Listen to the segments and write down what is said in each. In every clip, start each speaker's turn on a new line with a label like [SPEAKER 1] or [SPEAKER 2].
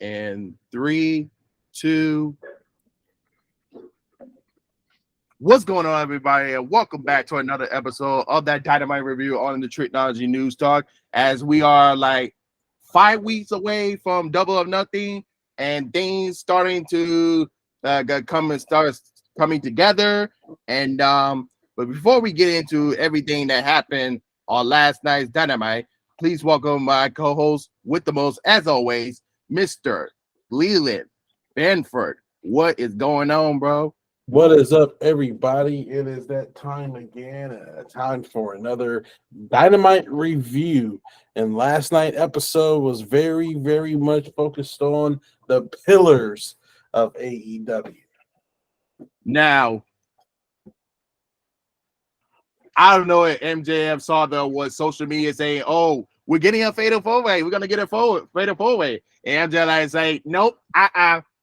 [SPEAKER 1] And 3, 2. What's going on, everybody? And welcome back to another episode of that Dynamite review on the Tricology News Talk. As we are like 5 weeks away from Double or Nothing, and things starting to start coming together. And but before we get into everything that happened on last night's Dynamite, please welcome my co-host with the most, as always, Mr. Leland Benford. What is going on, bro?
[SPEAKER 2] What is up, everybody? It is that time again, time for another Dynamite review. And last night's episode was very, very much focused on the pillars of AEW.
[SPEAKER 1] Now, I don't know if MJF saw social media saying, "Oh, we're getting a fatal four-way. We're gonna get a fatal four-way," and MJF say, "Nope,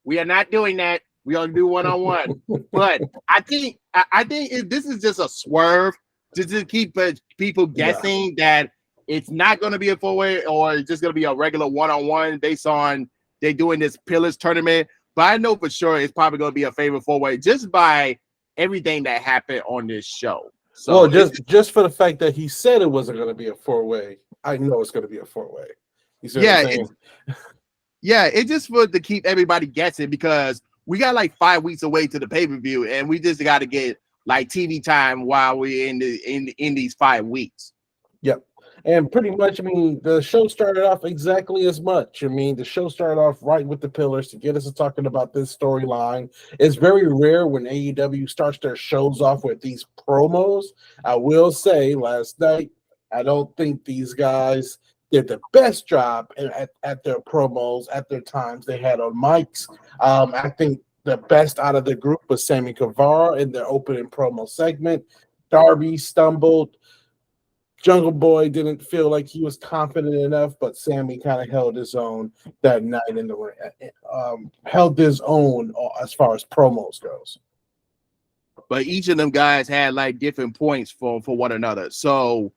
[SPEAKER 1] we are not doing that. We're gonna do one-on-one." But I think this is just a swerve to keep people guessing that it's not going to be a four-way or it's just going to be a regular one-on-one based on they doing this Pillars tournament. But I know for sure it's probably going to be a favorite four-way just by everything that happened on this show.
[SPEAKER 2] So just for the fact that he said it wasn't going to be a four-way, I know it's going to be a four-way. You see what I'm saying?
[SPEAKER 1] It's just for to keep everybody guessing because we got like 5 weeks away to the pay-per-view, and we just got to get like TV time while we're in these 5 weeks.
[SPEAKER 2] Yep. And pretty much, I mean, the show started off exactly as much. I mean, the show started off right with the pillars to get us to talking about this storyline. It's very rare when AEW starts their shows off with these promos. I will say last night, I don't think these guys did the best job at their promos, at their times they had on mics. I think the best out of the group was Sammy Guevara in their opening promo segment. Darby stumbled. Jungle Boy didn't feel like he was confident enough, but Sammy kind of held his own that night in the ring. Held his own as far as promos goes.
[SPEAKER 1] But each of them guys had like different points for one another. So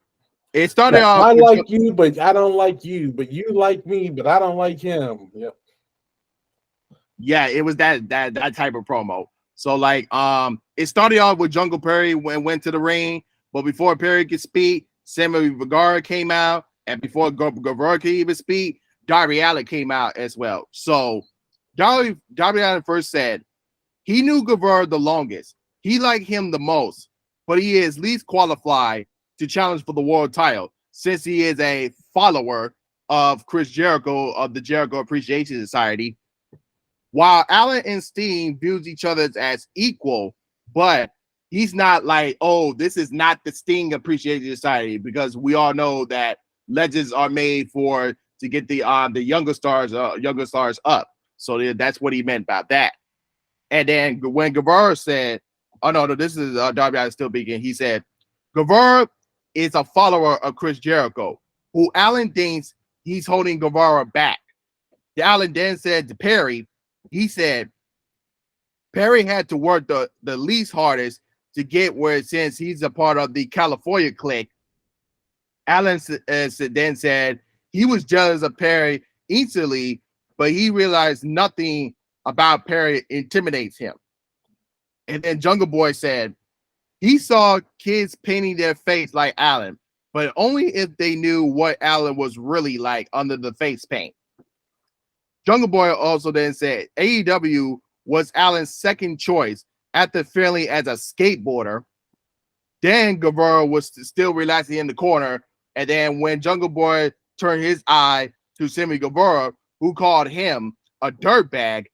[SPEAKER 1] it started off.
[SPEAKER 2] I like you, but I don't like you. But you like me, but I don't like him. Yep.
[SPEAKER 1] Yeah, it was that type of promo. So like it started off with Jungle Perry went to the ring, but before Perry could speak, Sammy Guevara came out, and before Guevara could even speak, Darby Allin came out as well. So Darby Allin first said he knew Guevara the longest. He liked him the most, but he is least qualified to challenge for the world title since he is a follower of Chris Jericho of the Jericho Appreciation Society. While Allin and Steen views each other as equal, but he's not like, oh, this is not the Sting Appreciation Society, because we all know that legends are made to get the younger stars up. So that's what he meant about that. And then when Guevara said, "Oh no, this is Darby Allin still speaking," he said, "Guevara is a follower of Chris Jericho, who Allin thinks he's holding Guevara back." Allin then said to Perry, he said Perry had to work the least hardest to get where, since he's a part of the California clique. Allin then said he was jealous of Perry instantly, but he realized nothing about Perry intimidates him. And then Jungle Boy said he saw kids painting their face like Allin, but only if they knew what Allin was really like under the face paint. Jungle Boy also then said AEW was Allin's second choice after failing as a skateboarder. Then Guevara was still relaxing in the corner, and then when Jungle Boy turned his eye to Sammy Guevara, who called him a dirtbag,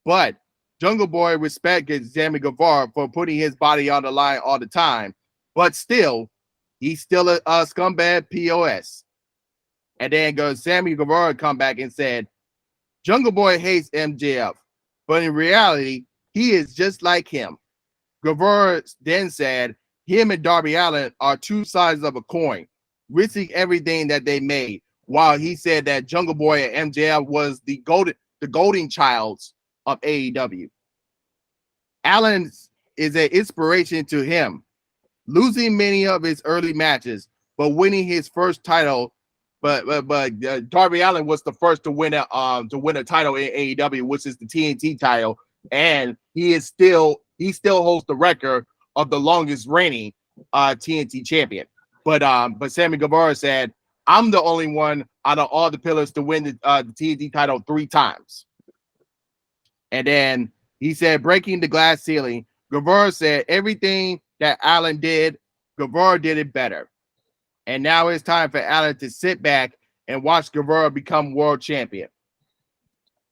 [SPEAKER 1] but Jungle Boy respected Sammy Guevara for putting his body on the line all the time, but still, he's still a scumbag POS. And then Sammy Guevara come back and said, Jungle Boy hates MJF, but in reality, he is just like him. Guevara then said him and Darby Allin are two sides of a coin, risking everything that they made, while he said that Jungle Boy and MJF was the golden childs of AEW. Allin is an inspiration to him, losing many of his early matches, but winning his first title Darby Allin was the first to win a title in AEW, which is the TNT title, and he still holds the record of the longest reigning TNT champion. But Sammy Guevara said, "I'm the only one out of all the pillars to win the TNT title 3 times." And then he said, breaking the glass ceiling, Guevara said, everything that Allin did, Guevara did it better. And now it's time for Allin to sit back and watch Guevara become world champion.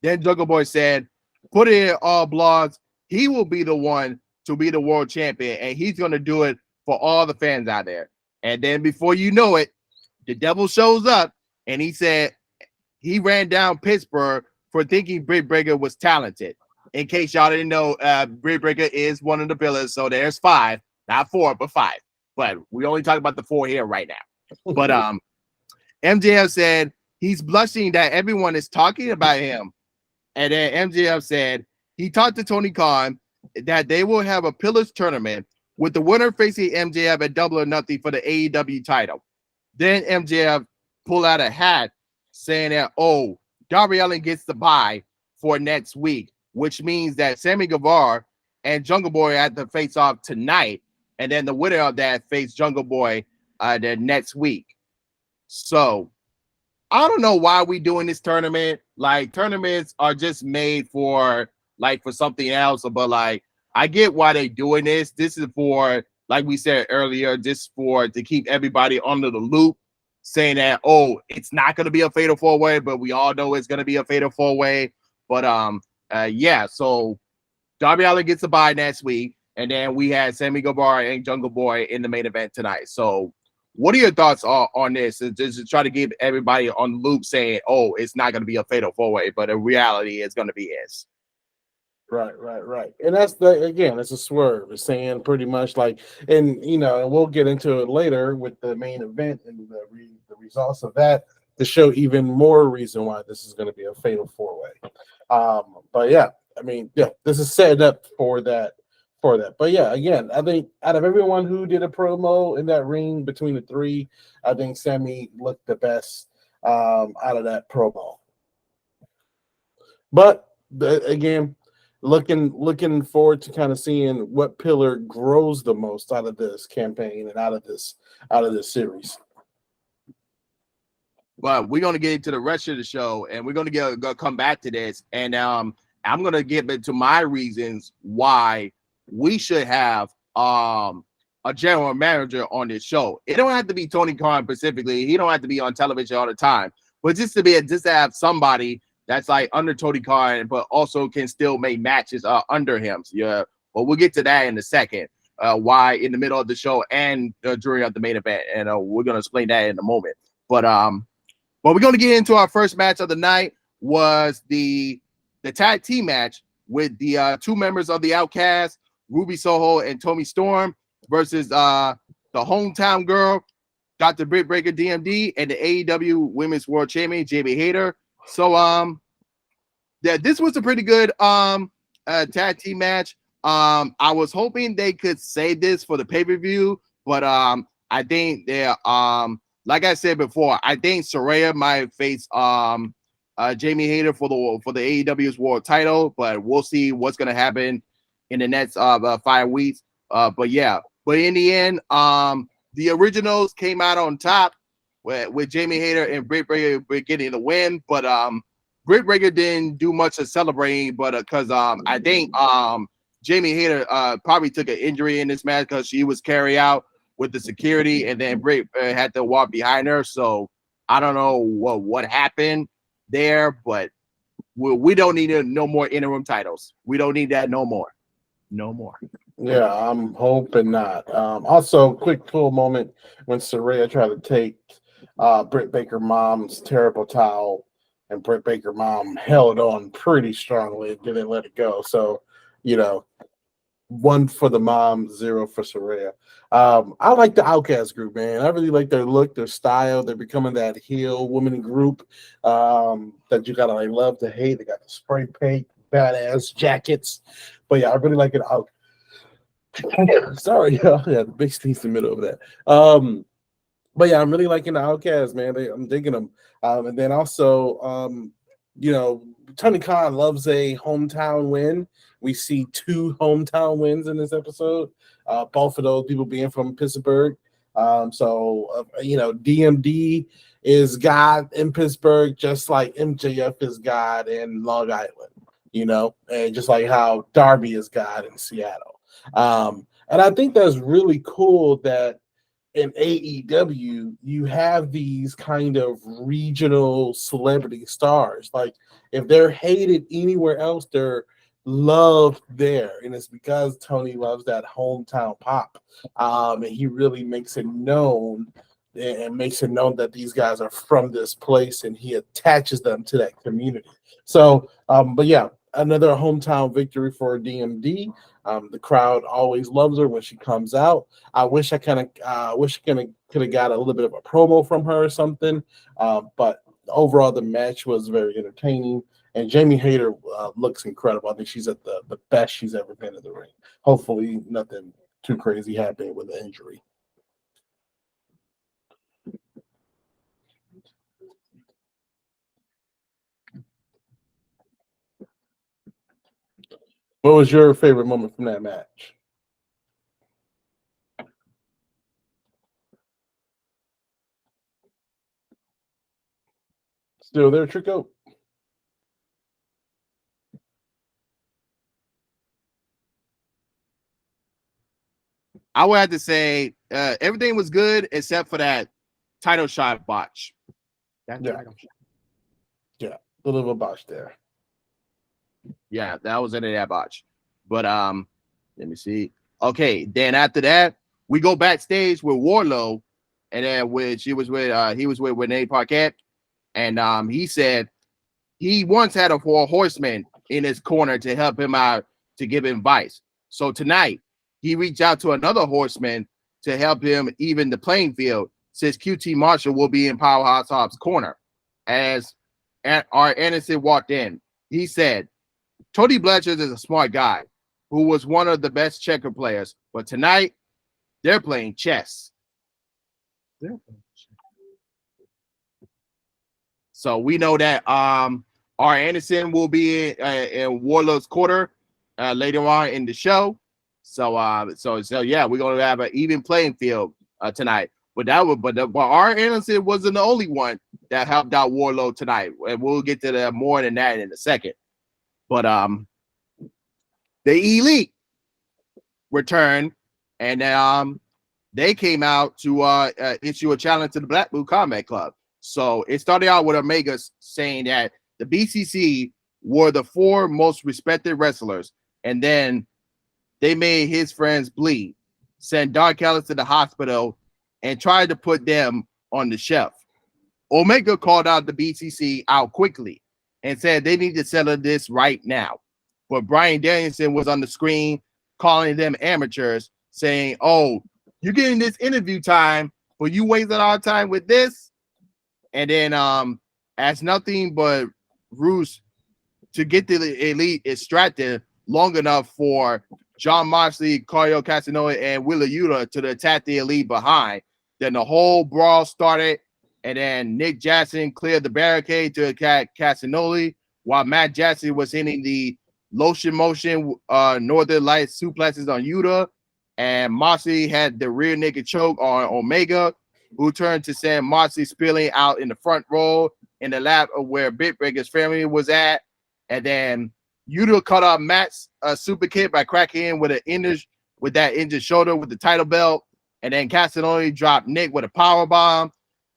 [SPEAKER 1] Then Jungle Boy said, put it in all blogs. He will be the one to be the world champion, and he's going to do it for all the fans out there. And then before you know it, the devil shows up, and he said he ran down Pittsburgh for thinking Britt Baker was talented. In case y'all didn't know, Britt Baker is one of the pillars, so there's 5, not 4, but 5. But we only talk about the 4 here right now. But MJF said he's blushing that everyone is talking about him. And then MJF said he talked to Tony Khan that they will have a pillars tournament with the winner facing MJF at Double or Nothing for the AEW title. Then MJF pulled out a hat saying that, oh, Darby Allin gets the bye for next week, which means that Sammy Guevara and Jungle Boy have to face off tonight, and then the winner of that face Jungle Boy the next week. So I don't know why we doing this tournament. Like, tournaments are just made for something else, but like I get why they doing this. This is for, like we said earlier, just to keep everybody under the loop, saying that, oh, it's not going to be a fatal 4-way, but we all know it's going to be a fatal 4-way. But yeah, so Darby Allin gets a bye next week, and then we had Sammy Guevara and Jungle Boy in the main event tonight. So what are your thoughts on this? Just to try to give everybody on the loop saying, oh, it's not going to be a fatal 4-way, but in reality, it's going to be is.
[SPEAKER 2] Right. And that's it's a swerve. It's saying pretty much like, and we'll get into it later with the main event and the results of that to show even more reason why this is going to be a fatal 4-way. But yeah, I mean, yeah, this is setting up for that. But yeah, again, I think out of everyone who did a promo in that ring between the 3, I think Sammy looked the best out of that promo. But again, looking forward to kind of seeing what pillar grows the most out of this campaign and out of this series.
[SPEAKER 1] But we're gonna get into the rest of the show, and we're gonna come back to this, and I'm gonna get into my reasons why we should have a general manager on this show. It don't have to be Tony Khan specifically. He don't have to be on television all the time, but just to have somebody that's like under Tony Khan, but also can still make matches under him. So, yeah, but we'll get to that in a second. Why in the middle of the show and during the main event, and we're gonna explain that in a moment. But we're gonna get into our first match of the night. Was the tag team match with the 2 members of the Outcast, Ruby Soho and Tommy Storm, versus the hometown girl, Dr. Britt Baker DMD, and the AEW Women's World Champion, Jamie Hayter. So yeah, this was a pretty good tag team match. I was hoping they could save this for the pay-per-view, but I think they like I said before, I think Saraya might face Jamie Hayter for the AEW's world title, but we'll see what's gonna happen in the next 5 weeks. But in the end, the originals came out on top with Jamie Hayter and Britt Baker getting the win. But Britt Baker didn't do much of celebrating, but because I think Jamie Hayter probably took an injury in this match because she was carried out with the security, and then Britt had to walk behind her. So I don't know what happened there, but we don't need no more interim titles. We don't need that no more.
[SPEAKER 2] Yeah, I'm hoping not. Also, quick cool moment when Saraya tried to take Britt Baker mom's terrible towel, and Britt Baker mom held on pretty strongly and didn't let it go. So, 1 for the mom, 0 for Saraya. I like the Outcast group, man. I really like their look, their style. They're becoming that heel woman group that you gotta love to hate. They got the spray paint, badass jackets. But yeah, I really like it out. Sorry, yeah, the big sneeze in the middle of that. But yeah, I'm really liking the Outcasts, man. I'm digging them. And then also, Tony Khan loves a hometown win. We see 2 hometown wins in this episode. Both of those people being from Pittsburgh. DMD is God in Pittsburgh, just like MJF is God in Long Island. And just like how Darby is God in Seattle. And I think that's really cool that in AEW, you have these kind of regional celebrity stars. Like, if they're hated anywhere else, they're loved there. And it's because Tony loves that hometown pop. And he really makes it known that these guys are from this place, and he attaches them to that community. So, but yeah, another hometown victory for DMD. The crowd always loves her when she comes out. I wish I could have got a little bit of a promo from her or something. But overall, the match was very entertaining. And Jamie Hayter looks incredible. I think she's at the best she's ever been in the ring. Hopefully, nothing too crazy happened with the injury. What was your favorite moment from that match? Still there, Trico?
[SPEAKER 1] I would have to say everything was good except for that title shot botch.
[SPEAKER 2] Yeah, a little of a botch there.
[SPEAKER 1] Yeah, that was into that botch. But let me see. Okay, then after that, we go backstage with Wardlow, and then he was with Renee Paquette, and he said he once had a 4 horseman in his corner to help him out, to give him advice. So tonight he reached out to another horseman to help him even the playing field, since QT Marshall will be in Powerhouse Hobbs' corner. As our Anderson walked in, he said, Tony Blanchard is a smart guy who was one of the best checker players, but tonight they're playing chess. So we know that R. Anderson will be in Wardlow's quarter later on in the show. So yeah, we're gonna have an even playing field tonight. But R. Anderson wasn't the only one that helped out Wardlow tonight, and we'll get to more than that in a second. But the Elite returned, and they came out to issue a challenge to the Blackpool Combat Club. So it started out with Omega saying that the BCC were the 4 most respected wrestlers, and then they made his friends bleed, sent Dark Ellis to the hospital, and tried to put them on the shelf. Omega called out the BCC out quickly and said they need to settle this right now. But Bryan Danielson was on the screen calling them amateurs, saying, "Oh, you're getting this interview time, but you wasted our time with this." And then as nothing but ruse to get the Elite extracted long enough for John Moxley, Claudio Castagnoli, and Wheeler Yuta to attack the Elite behind. Then the whole brawl started, and then Nick Jackson cleared the barricade to attack Castagnoli, while Matt Jackson was hitting the lotion motion Northern Lights suplexes on Yuta, and Moxley had the rear naked choke on Omega, who turned to send Moxley spilling out in the front row in the lap of where Bitbreaker's family was at. And then Yuta cut off Matt's super kick by cracking in with that injured shoulder with the title belt. And then Castagnoli dropped Nick with a power bomb.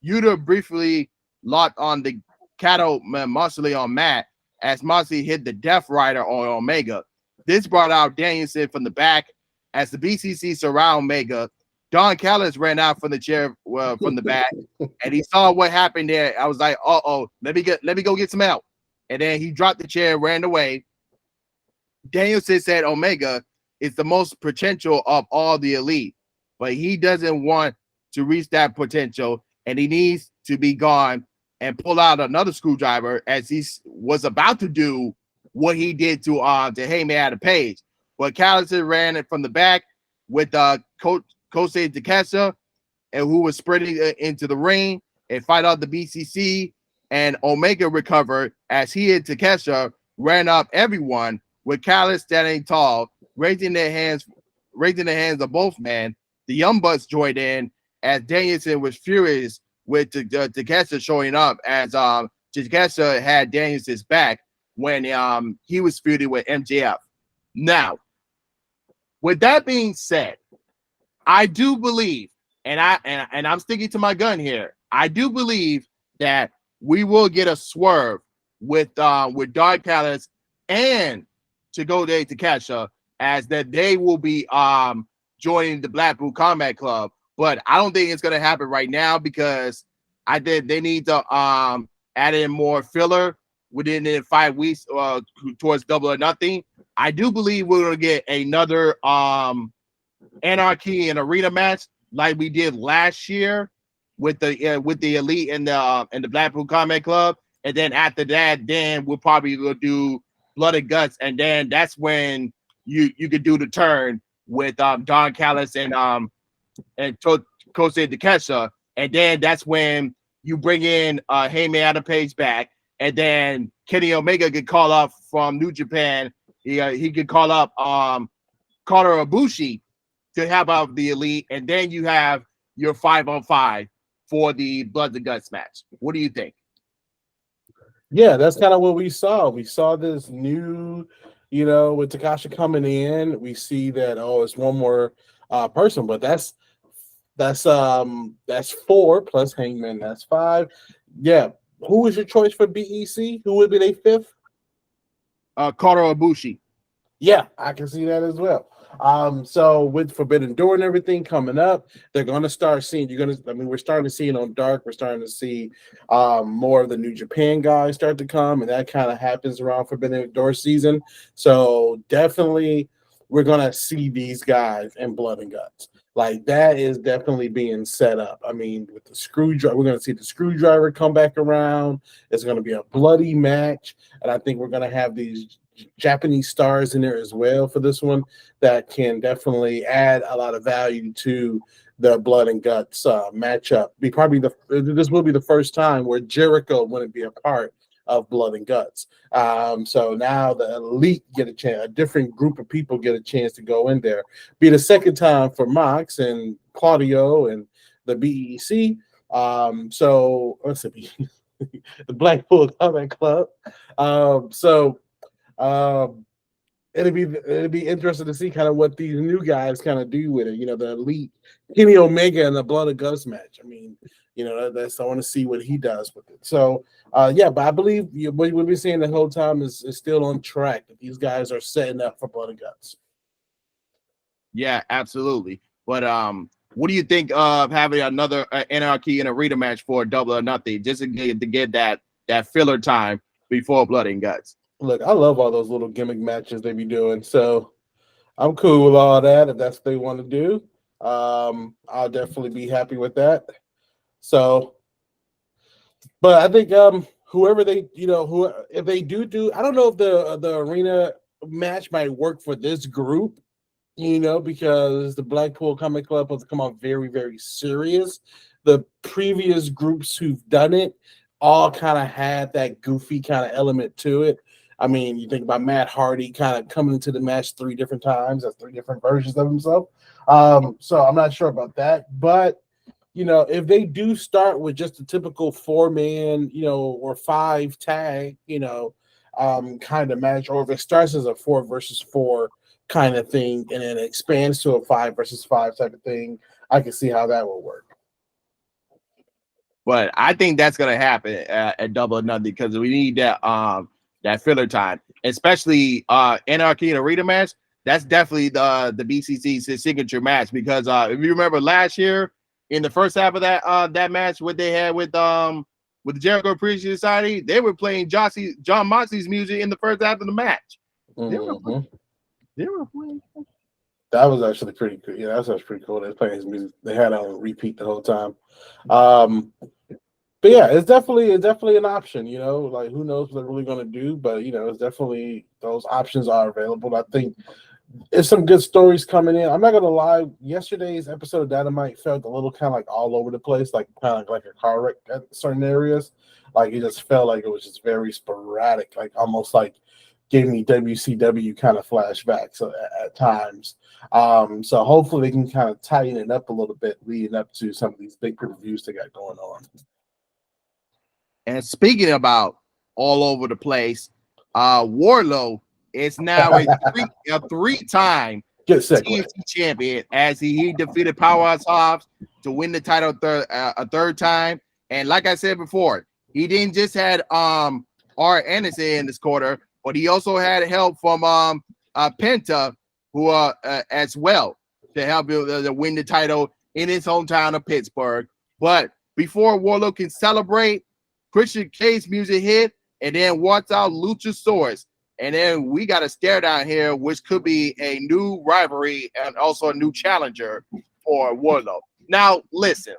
[SPEAKER 1] Yuta briefly locked on the cattle Moxley on Matt as Moxley hit the Death Rider on Omega. This brought out Danielson from the back as the BCC surround Omega. Don Callis ran out from the chair from the back, and he saw what happened there. I was like, "Uh-oh, let me go get some help." And then he dropped the chair, ran away. Danielson said Omega is the most potential of all the Elite, but he doesn't want to reach that potential, and he needs to be gone and pull out another screwdriver, as he was about to do what he did to Heyman Adam Page. But Callis ran it from the back with Kosei Takeshita, and who was sprinting into the ring and fight out the BCC. And Omega recovered as he and Takeshita ran up everyone with Callis standing tall, raising their hands of both men. The Young Bucks joined in as Danielson was furious with Takeshita showing up as Takeshita had Danielson's back when he was feuding with MJF. Now, with that being said, I do believe, and I'm sticking to my gun here. I do believe that we will get a swerve with Dark Callis and to go there to Takeshita, as that they will be joining the Blackpool Combat Club. But I don't think it's gonna happen right now because they need to add in more filler within the 5 weeks towards Double or Nothing. I do believe we're gonna get another Anarchy and Arena match like we did last year with the Elite and the Blackpool Combat Club, and then after that, then we'll probably do Blood and Guts, and then that's when you could do the turn with Don Callis and Kosei Takeshita, and then that's when you bring in Heyman Adam Page back, and then Kenny Omega could call up from New Japan. He could call up Kota Ibushi to have out the Elite, and then you have your 5-on-5 for the Blood and Guts match. What do you think?
[SPEAKER 2] Yeah, that's kind of what we saw. We saw this new, with Takashi coming in. We see that it's one more person, but that's 4 plus Hangman. That's 5. Yeah. Who was your choice for BEC? Who would be their 5th?
[SPEAKER 1] Kota Ibushi.
[SPEAKER 2] Yeah, I can see that as well. So with Forbidden Door and everything coming up, they're going to start seeing. We're starting to see it on Dark. We're starting to see more of the New Japan guys start to come, and that kind of happens around Forbidden Door season. So definitely, we're going to see these guys in Blood and Guts. Like, that is definitely being set up. I mean, with the Screwdriver, we're going to see the Screwdriver come back around. It's going to be a bloody match, and I think we're going to have these Japanese stars in there as well for this one that can definitely add a lot of value to the Blood and Guts matchup. This will be the first time where Jericho wouldn't be a part of Blood and Guts. So now the Elite get a chance, a different group of people get a chance to go in there. Be the second time for Mox and Claudio and the BEC. So let's see, the Blackpool Combat Club. It'll be interesting to see kind of what these new guys kind of do with it. The Elite, Kenny Omega, and the Blood and Guts match. I mean, that's I want to see what he does with it. So, but I believe what we've been saying the whole time is still on track. That these guys are setting up for Blood and Guts.
[SPEAKER 1] Yeah, absolutely. But what do you think of having another Anarchy and Arena match for Double or Nothing, just to get that filler time before Blood and Guts?
[SPEAKER 2] Look, I love all those little gimmick matches they be doing, so I'm cool with all that. If that's what they want to do, I'll definitely be happy with that. So, but I think whoever they, if they do, I don't know if the arena match might work for this group, because the Blackpool Comic Club has come out very, very serious. The previous groups who've done it all kind of had that goofy kind of element to it. I mean, you think about Matt Hardy kind of coming into the match 3 different times. That's 3 different versions of himself. So I'm not sure about that. But, if they do start with just a typical 4-man, or 5 tag, kind of match, or if it starts as a 4 versus 4 kind of thing and then it expands to a 5 versus 5 type of thing, I can see how that will work.
[SPEAKER 1] But I think that's going to happen at Double or Nothing because we need that filler time, especially Anarchy and Arena match. That's definitely the BCC's signature match because if you remember last year in the first half of that match, what they had with the Jericho Appreciation Society, they were playing John Moxley's music in the first half of the match.
[SPEAKER 2] Mm-hmm.
[SPEAKER 1] They were playing.
[SPEAKER 2] That was actually pretty cool. Yeah, that was actually pretty cool. They were playing his music. They had it on repeat the whole time. But yeah, it's definitely an option, like who knows what they're really going to do, but it's definitely those options are available. I think There's some good stories coming in. I'm not gonna lie. Yesterday's episode of Dynamite felt a little kind of like all over the place, like kind of like a car wreck at certain areas. Like it just felt like it was just very sporadic, like almost like gave me WCW kind of flashbacks at times. So hopefully they can kind of tighten it up a little bit leading up to some of these big reviews they got going on.
[SPEAKER 1] And speaking about all over the place, Wardlow is now a three-time TNT champion as he defeated Powerhouse Hobbs to win the title a third time. And like I said before, he didn't just had R. Anderson in this quarter, but he also had help from Penta, who as well to help him win the title in his hometown of Pittsburgh. But before Wardlow can celebrate, Christian Cage music hit, and then walks out Luchasaurus. And then we got a stare down here, which could be a new rivalry and also a new challenger for Wardlow. Now, listen,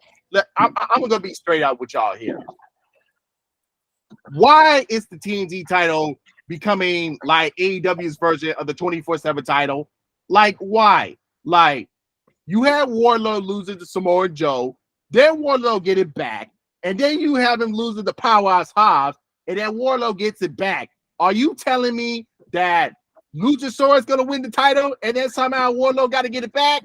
[SPEAKER 1] I'm going to be straight out with y'all here. Why is the TNT title becoming like AEW's version of the 24/7 title? Like, why? Like, you had Wardlow losing to Samoa Joe, then Wardlow get it back, and then you have him losing to Powerhouse Hobbs, and then Wardlow gets it back. Are you telling me that Luchasaurus is going to win the title, and then somehow Wardlow got to get it back?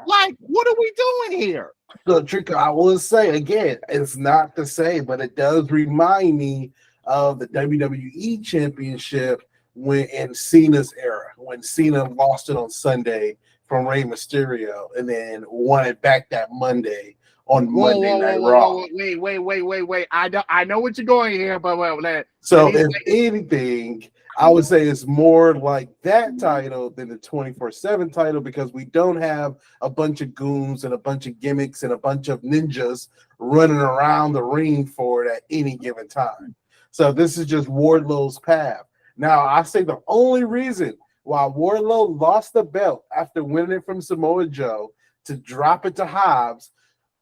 [SPEAKER 1] Like, what are we doing here?
[SPEAKER 2] So, Trick, I will say again, it's not the same, but it does remind me of the WWE Championship when in Cena's era, when Cena lost it on Sunday from Rey Mysterio, and then won it back that Monday on Monday Night Raw.
[SPEAKER 1] Wait. I know what you're going here, but
[SPEAKER 2] if anything, I would say it's more like that title than the 24/7 title because we don't have a bunch of goons and a bunch of gimmicks and a bunch of ninjas running around the ring for it at any given time. So this is just Wardlow's path. Now, I say the only reason why Wardlow lost the belt after winning it from Samoa Joe to drop it to Hobbs,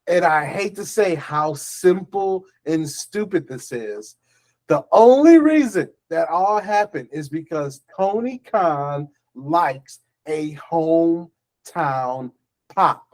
[SPEAKER 2] and I hate to say how simple and stupid this is, the only reason that all happened is because Tony Khan likes a hometown pop.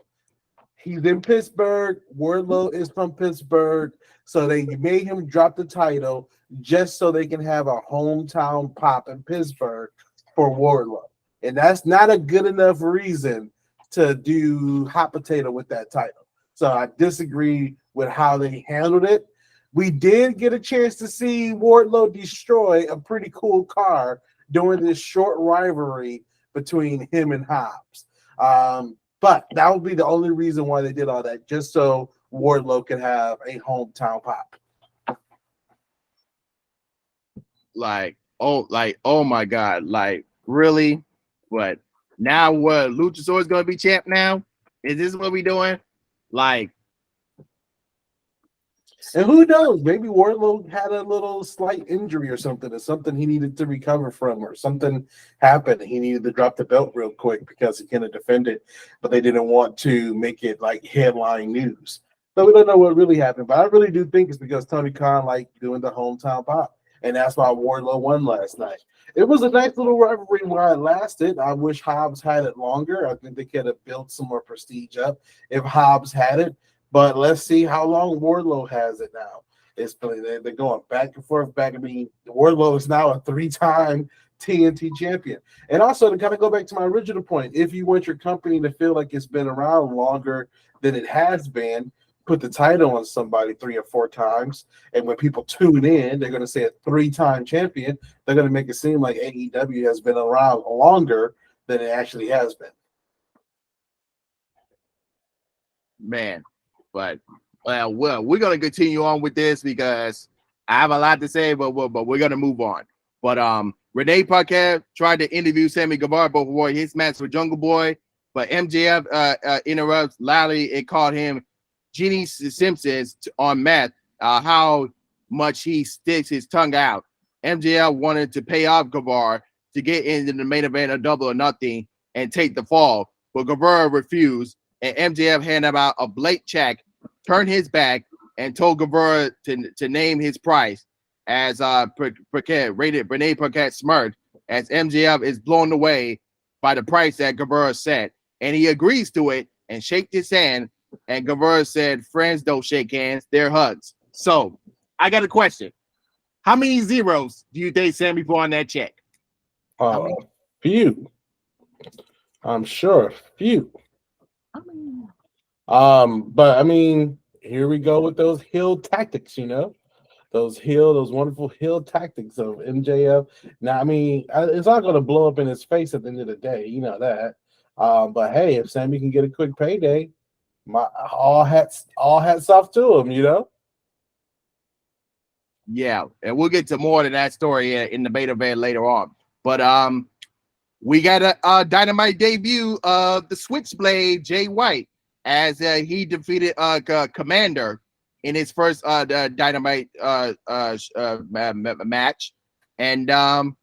[SPEAKER 2] He's in Pittsburgh. Wardlow is from Pittsburgh. So they made him drop the title just so they can have a hometown pop in Pittsburgh for Wardlow. And that's not a good enough reason to do hot potato with that title. So I disagree with how they handled it. We did get a chance to see Wardlow destroy a pretty cool car during this short rivalry between him and Hobbs. But that would be the only reason why they did all that, just so Wardlow could have a hometown pop.
[SPEAKER 1] Oh my God. Like, really? What? Now what? Luchasaurus going to be champ now? Is this what we doing? Like,
[SPEAKER 2] and who knows? Maybe Wardlow had a little slight injury or something he needed to recover from, or something happened. He needed to drop the belt real quick because he couldn't defend it, but they didn't want to make it like headline news. So we don't know what really happened, but I really do think it's because Tony Khan liked doing the hometown pop, and that's why Wardlow won last night. It was a nice little rivalry while it lasted. I wish Hobbs had it longer. I think they could have built some more prestige up if Hobbs had it. But let's see how long Wardlow has it now. They're going back and forth. I mean, Wardlow is now a 3-time TNT champion. And also, to kind of go back to my original point, if you want your company to feel like it's been around longer than it has been, put the title on somebody 3 or 4 times. And when people tune in, they're going to say a 3-time champion. They're going to make it seem like AEW has been around longer than it actually has been.
[SPEAKER 1] Man. But we're gonna continue on with this because I have a lot to say, but we're gonna move on. But Renee Paquette tried to interview Sammy Guevara before his match with Jungle Boy, but MJF interrupts loudly and called him Genie Simpsons on meth. How much he sticks his tongue out. MJF wanted to pay off Guevara to get into the main event of Double or Nothing and take the fall, but Guevara refused. And MJF handed out a blank check, turned his back, and told Guevara to name his price. As Renee Paquette smirked, as MJF is blown away by the price that Guevara said, and he agrees to it and shaked his hand. And Guevara said, "Friends don't shake hands; they're hugs." So I got a question: how many zeros do you think Sammy put on that check?
[SPEAKER 2] Few. I'm sure few.
[SPEAKER 1] How many?
[SPEAKER 2] But I mean, here we go with those heel tactics, those wonderful heel tactics of MJF. Now, I mean, it's not going to blow up in his face at the end of the day, you know that. But hey, if Sammy can get a quick payday, my all hats off to him.
[SPEAKER 1] Yeah, and we'll get to more of that story in the beta event later on. But we got a Dynamite debut of the Switchblade Jay White as he defeated Commander in his first Dynamite match. And after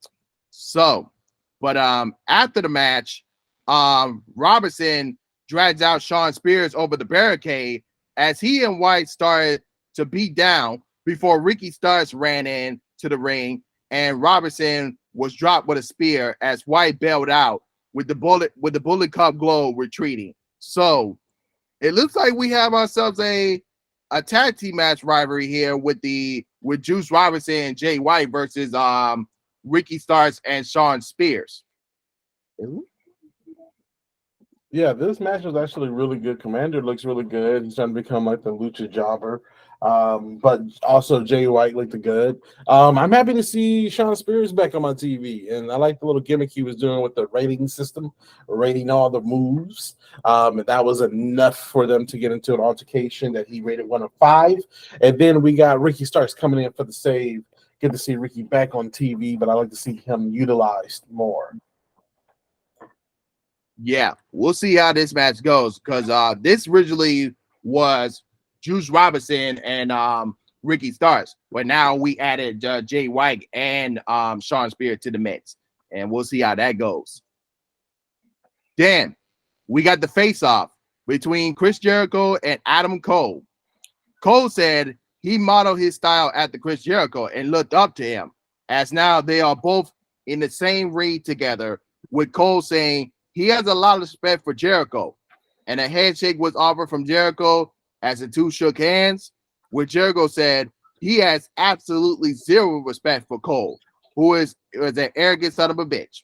[SPEAKER 1] the match, Robinson drags out Shawn Spears over the barricade as he and White started to beat down before Ricky Starks ran in to the ring, and Robinson was dropped with a spear as White bailed out with the Bullet Club Glow retreating. So it looks like we have ourselves a tag team match rivalry here with Juice Robinson and Jay White versus Ricky Starks and Shawn Spears.
[SPEAKER 2] Yeah, this match was actually really good. Commander looks really good. He's trying to become like the lucha jobber. But also Jay White looked good. I'm happy to see Shawn Spears back on my TV, and I like the little gimmick he was doing with the rating system, rating all the moves. And that was enough for them to get into an altercation that he rated 1 of 5. And then we got Ricky Starks coming in for the save. Good to see Ricky back on TV, but I like to see him utilized more.
[SPEAKER 1] Yeah, we'll see how this match goes because this originally was Juice Robinson and Ricky Starks, but now we added Jay White and Shawn Spears to the mix, and we'll see how that goes. Then we got the face-off between Chris Jericho and Adam Cole. Cole said he modeled his style after Chris Jericho and looked up to him, as now they are both in the same ring together, with Cole saying he has a lot of respect for Jericho, and a handshake was offered from Jericho as the two shook hands, where Jericho said he has absolutely zero respect for Cole, who is an arrogant son of a bitch.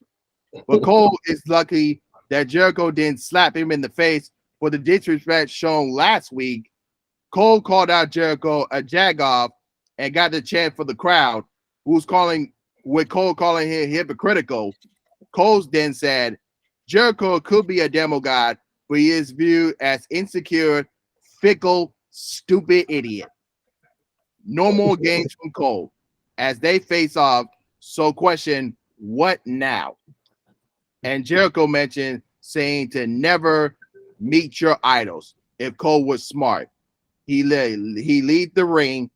[SPEAKER 1] But Cole is lucky that Jericho didn't slap him in the face for the disrespect shown last week. Cole called out Jericho a jagoff and got the chant for the crowd, with Cole calling him hypocritical. Cole then said, Jericho could be a demigod, but he is viewed as insecure, fickle, stupid idiot. No more games from Cole as they face off. So question, what now? And Jericho mentioned saying to never meet your idols. If Cole was smart, he lead the ring,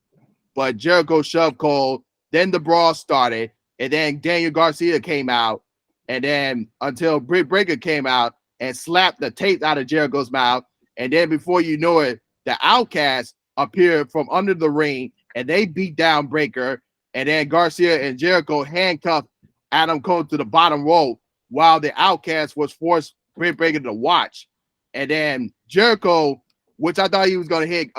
[SPEAKER 1] but Jericho shoved Cole. Then the brawl started, and then Daniel Garcia came out, and then until Britt Baker came out and slapped the taste out of Jericho's mouth. And then before you know it, the Outcasts appeared from under the ring and they beat down Breaker. And then Garcia and Jericho handcuffed Adam Cole to the bottom rope while the Outcast was forced Britt Baker to watch. And then Jericho, which I thought he was going to hit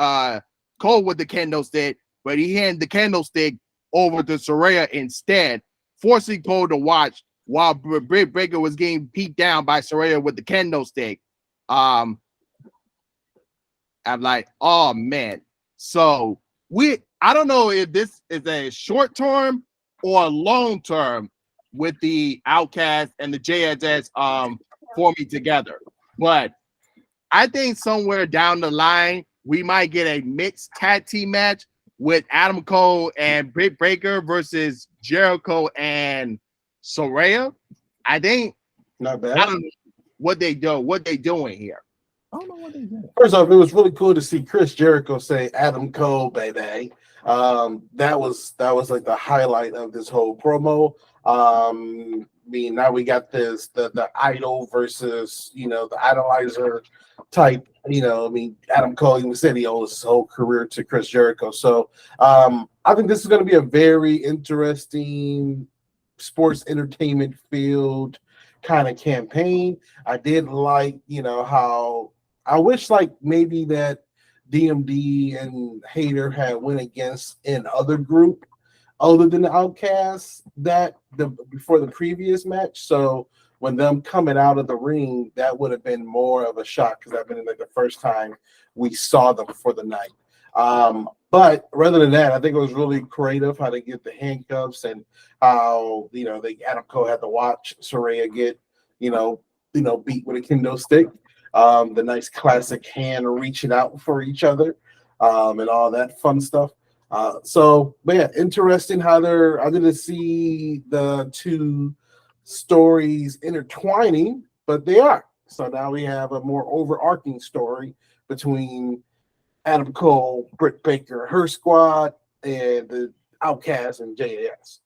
[SPEAKER 1] Cole with the candlestick, but he handed the candlestick over to Saraya instead, forcing Cole to watch while Britt Baker was getting beat down by Saraya with the kendo stick. I'm like, oh man. So I don't know if this is a short term or a long term with the Outcast and the JSS forming together. But I think somewhere down the line we might get a mixed tag team match with Adam Cole and Britt Baker versus Jericho and Saraya. I think
[SPEAKER 2] not bad.
[SPEAKER 1] I don't know what they doing here. I don't know what they do.
[SPEAKER 2] First off, it was really cool to see Chris Jericho say Adam Cole, baby. That was like the highlight of this whole promo. I mean, now we got this the idol versus the idolizer type. I mean, Adam Cole even said he owes his whole career to Chris Jericho. So I think this is going to be a very interesting sports entertainment field kind of campaign. I did like, how I wish like maybe that DMD and Hater had went against an other group other than the Outcasts before the previous match. So when them coming out of the ring, that would have been more of a shock because that been like the first time we saw them for the night. But rather than that, I think it was really creative how they get the handcuffs and how Adam Cole had to watch Saraya get beat with a kendo stick. The nice classic hand reaching out for each other, and all that fun stuff. But yeah, interesting how I'm going to see the two stories intertwining, but they are. So now we have a more overarching story between Adam Cole, Britt Baker, her squad, and the Outcast and JAS.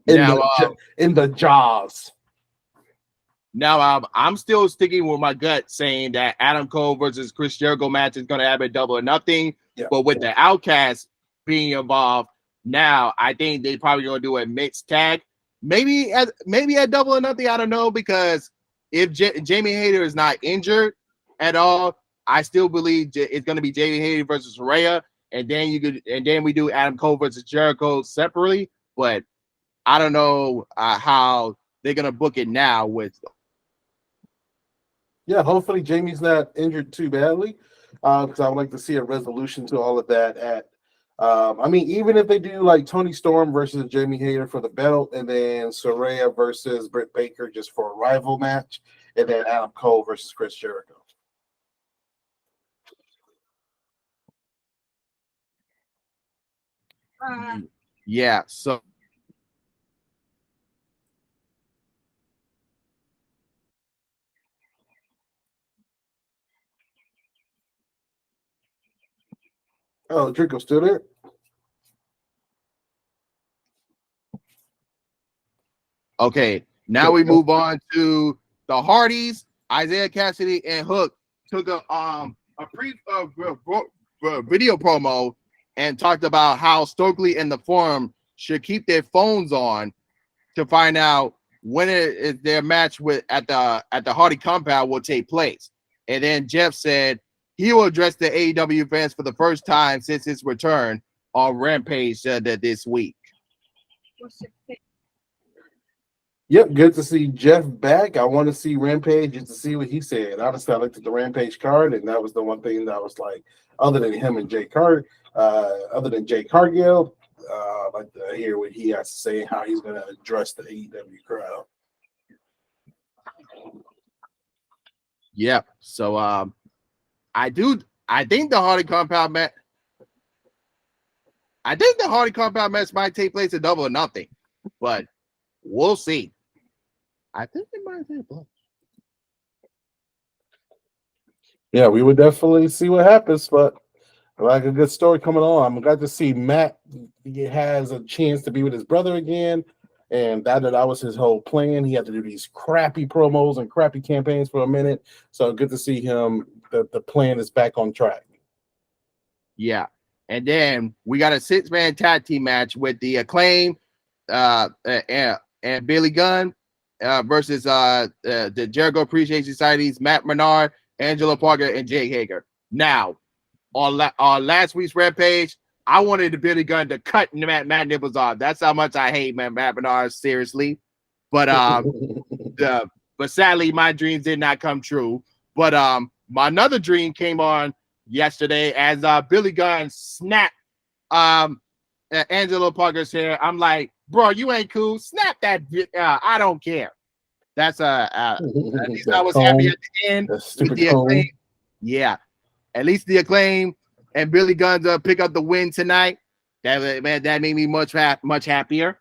[SPEAKER 2] In the Jaws.
[SPEAKER 1] Now, I'm still sticking with my gut saying that Adam Cole versus Chris Jericho match is going to have a double or nothing. Yeah. But with the Outcast being involved, now I think they probably going to do a mixed tag. Maybe at double or nothing. I don't know, because if Jamie Hayter is not injured at all, I still believe it's going to be Jamie Hayter versus Saraya, and then we do Adam Cole versus Jericho separately. But I don't know how they're going to book it now with.
[SPEAKER 2] Yeah, hopefully Jamie's not injured too badly, because I would like to see a resolution to all of that. Even if they do like Toni Storm versus Jamie Hayter for the belt, and then Saraya versus Britt Baker just for a rival match, and then Adam Cole versus Chris Jericho.
[SPEAKER 1] Yeah, so
[SPEAKER 2] Draco's still there?
[SPEAKER 1] Okay, now we move on to the Hardys. Isaiah Cassidy and Hook took a video promo and talked about how Stokely and the Forum should keep their phones on to find out when their match at the Hardy compound will take place. And then Jeff said he will address the AEW fans for the first time since his return on Rampage this week.
[SPEAKER 2] Yep, good to see Jeff back. I want to see Rampage just to see what he said. Honestly, I looked at the Rampage card, and that was the one thing that was like, other than him and Jay Cargill, I'd like to hear what he has to say, how he's going to address the AEW crowd.
[SPEAKER 1] Yep. So I think the Hardy compound match. I think the Hardy compound match might take place at double or nothing, but we'll see. I think it might take place.
[SPEAKER 2] Yeah, we would definitely see what happens, but like a good story coming on. I'm glad to see Matt has a chance to be with his brother again, and that was his whole plan. He had to do these crappy promos and crappy campaigns for a minute, so good to see him. The plan is back on track.
[SPEAKER 1] Yeah, and then we got a 6-man tag team match with the Acclaim and Billy Gunn versus the Jericho Appreciation Society's Matt Menard, Angelo Parker, and Jake Hager. Now, on last week's Rampage, I wanted the Billy Gunn to cut Matt nipples off. That's how much I hate Matt Menard, seriously. But but sadly, my dreams did not come true. But my another dream came on yesterday as Billy Gunn snapped Angelo Parker's hair. I'm like, bro, you ain't cool. Snap that. I don't care. That's at least I was happy at the end with the Acclaim. Yeah, at least the Acclaim and Billy Gunn pick up the win tonight. That made me much happier.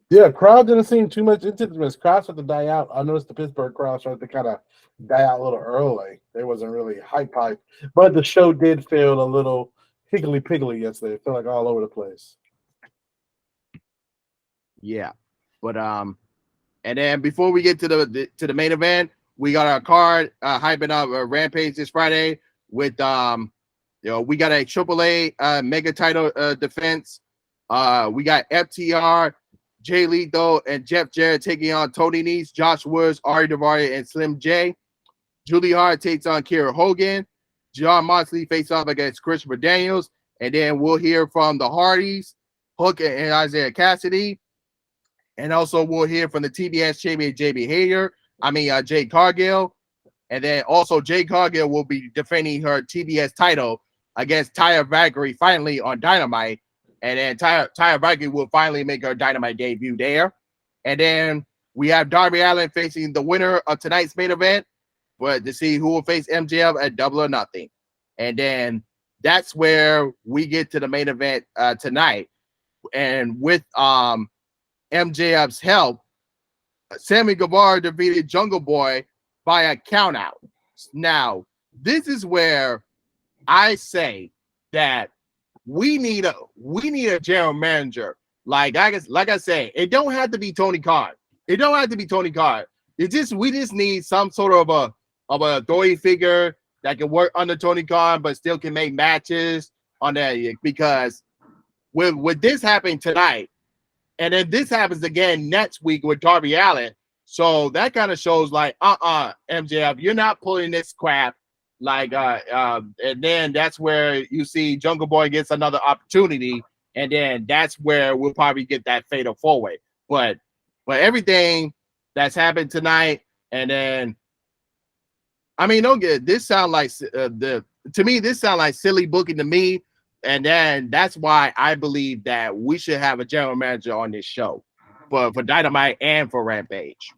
[SPEAKER 2] Yeah, crowd didn't seem too much into this. Crowd started to die out. I noticed the Pittsburgh crowd started to kind of die out a little early. They wasn't really hype, but the show did feel a little higgly-piggly yesterday. It felt like all over the place.
[SPEAKER 1] Yeah, but and then before we get to the main event, we got our card hyping up Rampage this Friday with we got a AAA mega title defense. We got FTR Jay Lethal and Jeff Jarrett taking on Tony Nese, Josh Woods, Ari Daivari, and Slim J. Julie Hart takes on Kiera Hogan. John Moxley faces off against Christopher Daniels. And then we'll hear from the Hardys, Hook and Isaiah Cassidy. And also we'll hear from the TBS champion, Jade Cargill. And then also Jade Cargill will be defending her TBS title against Taya Valkyrie finally on Dynamite. And then Taya Valkyrie will finally make her Dynamite debut there. And then we have Darby Allin facing the winner of tonight's main event, but to see who will face MJF at Double or Nothing. And then that's where we get to the main event tonight. And with MJF's help, Sammy Guevara defeated Jungle Boy by a countout. Now, this is where I say that we need a general manager. Like I say, it don't have to be Tony Khan. It don't have to be Tony Khan. We just need some sort of an authority figure that can work under Tony Khan, but still can make matches on that. Because with this happening tonight, and then this happens again next week with Darby Allin, so that kind of shows like, MJF, you're not pulling this crap. Like, and then that's where you see Jungle Boy gets another opportunity, and then that's where we'll probably get that fatal four-way. But everything that's happened tonight, and then I mean, don't get this sound like this sound like silly booking to me, and then that's why I believe that we should have a general manager on this show, for Dynamite and for Rampage.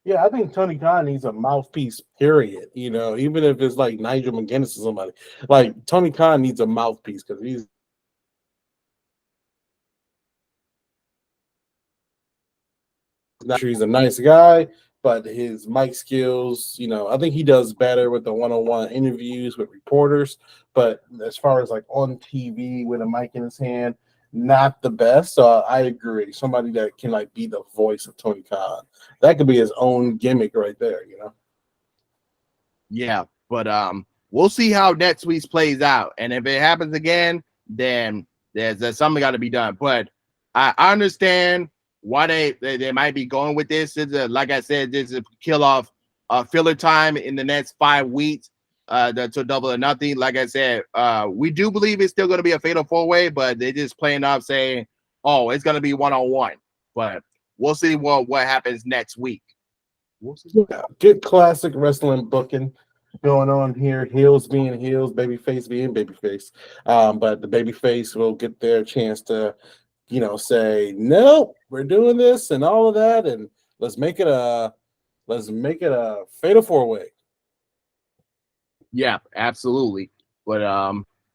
[SPEAKER 2] Yeah, I think Tony Khan needs a mouthpiece, period. You know, even if it's like Nigel McGuinness or somebody. Like, Tony Khan needs a mouthpiece because he's a nice guy, but his mic skills, you know, I think he does better with the one-on-one interviews with reporters. But as far as like on TV with a mic in his hand, not the best. So I agree. Somebody that can like be the voice of Tony Khan. That could be his own gimmick right there, you know?
[SPEAKER 1] Yeah, but we'll see how next week's plays out. And if it happens again, then there's something got to be done. But I understand why they might be going with this. Like I said, this is a kill off filler time in the next 5 weeks to Double or Nothing. Like I said, we do believe it's still going to be a fatal four-way, but they're just playing off saying, oh, it's going to be one-on-one. But we'll see what happens next week.
[SPEAKER 2] We'll see. Yeah, good classic wrestling booking going on here. Heels being heels, babyface being babyface. But the babyface will get their chance to, you know, say, no, we're doing this and all of that, and let's make it a fatal four-way.
[SPEAKER 1] Yeah, absolutely. But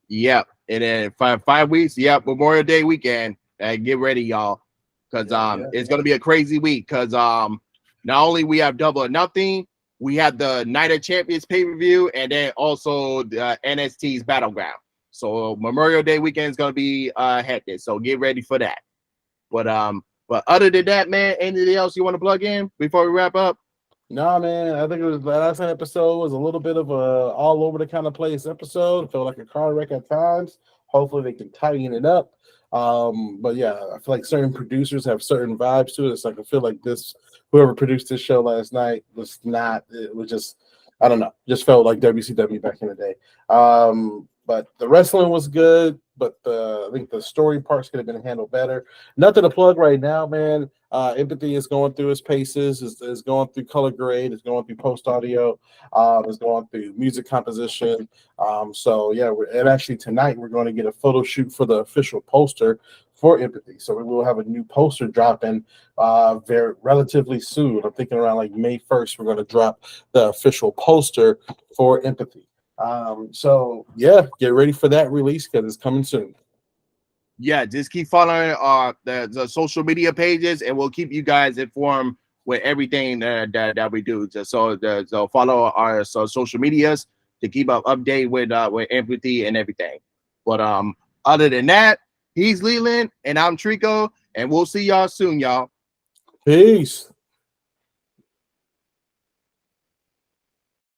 [SPEAKER 1] yeah, and then 5 weeks, Memorial Day weekend. Get ready, y'all, because it's gonna be a crazy week. Because not only we have Double or Nothing, we have the Night of Champions pay-per-view, and then also the NXT's Battleground. So Memorial Day weekend is gonna be hectic. So get ready for that. But other than that, man, anything else you want to plug in before we wrap up?
[SPEAKER 2] Nah, man, I think it was the last episode was a little bit of a all over the kind of place episode. It felt like a car wreck at times. Hopefully they can tighten it up. But yeah, I feel like certain producers have certain vibes to it. It's like I feel like whoever produced this show last night was not. It was just, I don't know, just felt like WCW back in the day. But the wrestling was good, but I think the story parts could have been handled better. Nothing to plug right now, man. Empathy is going through its paces, is going through color grade, is going through post audio, is going through music composition. So yeah, and actually tonight we're going to get a photo shoot for the official poster for Empathy. So we will have a new poster dropping very relatively soon. I'm thinking around like May 1st, we're going to drop the official poster for Empathy. So yeah, get ready for that release because it's coming soon.
[SPEAKER 1] Yeah, just keep following the social media pages, and we'll keep you guys informed with everything that we do. So follow our social medias to keep up update with Empathy and everything. But other than that, he's Leland and I'm Trico, and we'll see y'all soon, y'all.
[SPEAKER 2] Peace.